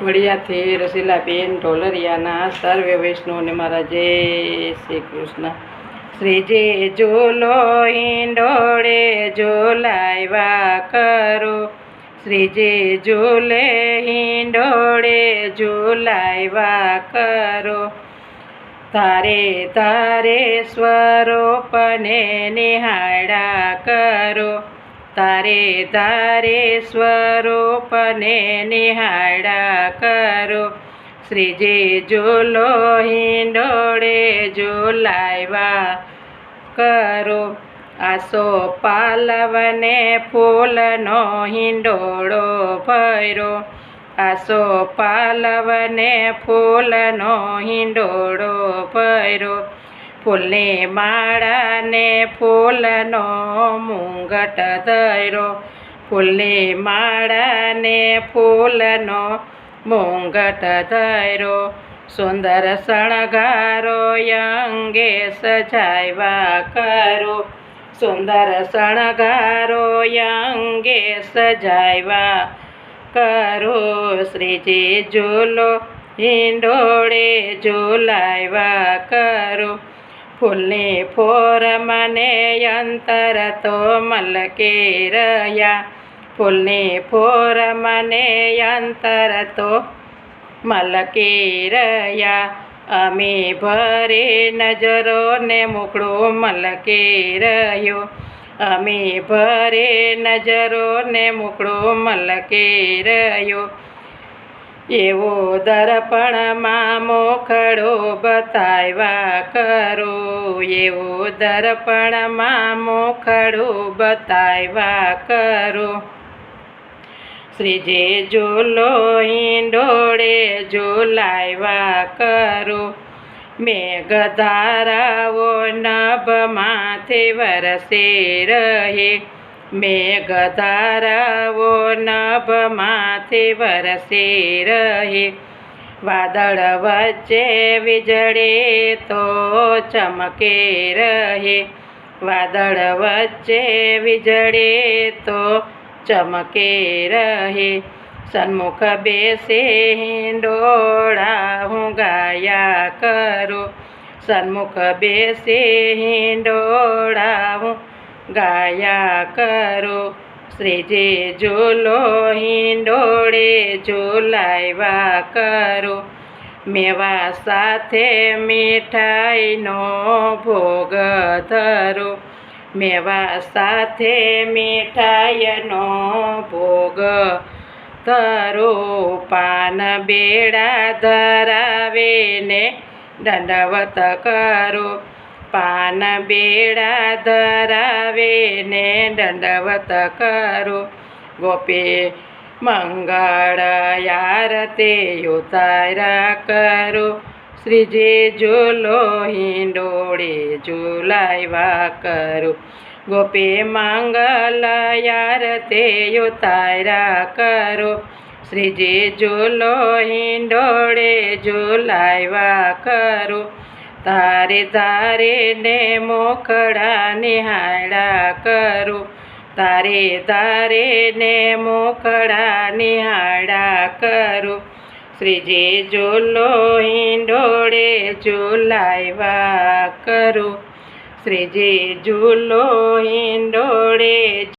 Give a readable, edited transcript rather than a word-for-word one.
વડિયાથી રસીલાબેન ઢોલરિયાના સર્વે વૈષ્ણવને મારા જય શ્રી કૃષ્ણ. શ્રીજી ઝૂલો હિંડોળે ઝૂલાવ્યા કરો, શ્રીજી ઝૂલે હિંડોળે ઝૂલાવ્યા કરો. તારે તારે સ્વરૂપને નિહાળ્યા કરો, તારે તારે સ્વરૂપને નિહાળ્યા કરો. શ્રીજી ઝૂલો હિંડોળે ઝૂલાવ્યા કરો. આસો પાલવને ફૂલનો હિંડોળો ભર્યો, આસો પાલવને ફૂલનો હિંડોળો ભર્યો. ફૂલની માળાને ફૂલનો મુંગટ ધર્યો, ફૂલની માળાને ફૂલનો મુંગટ ધર્યો. સુંદર શણગારો અંગે સજાવ્યા કરો, સુંદર શણગારો અંગે સજાવ્યા કરો. શ્રીજી ઝૂલો હિંડોળે ઝૂલાવ્યા કરો. ફૂલની ફોર મને અંતર તો મલકે રહ્યા, ફૂલની ફોર મને અંતર તો મલકે રહ્યા. અમે ભરે નજરો ને મુખડું મલકે રહ્યો, અમે ભરે નજરો ને મુખડું મલકે રહ્યો. એવો દર્પણમાં મોખડો બતાવ્યા કરો, એવો દર્પણમાં મોખડું બતાવ્યા કરો. શ્રીજી ઝૂલો હિંડોળે ઝૂલાવ્યા કરો. મેઘધારાઓ નભમાંથી વરસે રહે, મેઘધારાઓ નભમાંથી વરસે રહે. વાદળ વચ્ચે વીજળે તો ચમકે રહે, વાદળ વચ્ચે વીજળે તો ચમકે રહે. સન્મુખ બેસે હિંડોળા હું ગાયા કરું, સન્મુખ બેસે હિંડોળા હું ગાયા કરું. શ્રીજી ઝૂલો હિંડોળે ઝૂલાવ્યા કરો. મેવા સાથે મીઠાઈનો ભોગ ધરો, મેવા સાથે મીઠાઈનો ભોગ ધરો. પાન બેડા ધરાવે ને દંડવત કરો, પાન બેડા ધરાવે ને દંડવત કરો. ગોપી મંગળ આરતી ઉતાર્યા કરો. શ્રીજી ઝૂલો હિંડોળે ઝૂલાવ્યા કરો. ગોપી મંગલ આરતી ઉતાર્યા કરો. શ્રીજી ઝૂલો હિંડોળે ઝૂલાવ્યા કરો. તારે તારે ને મોખડા નિહાળ્યા કરો, તારે તારે ને મોખડા નિહાળ્યા કરો. શ્રીજી ઝૂલો હિંડોળે ઝૂલાવ્યા કરો, શ્રીજી ઝૂલો હિંડોળે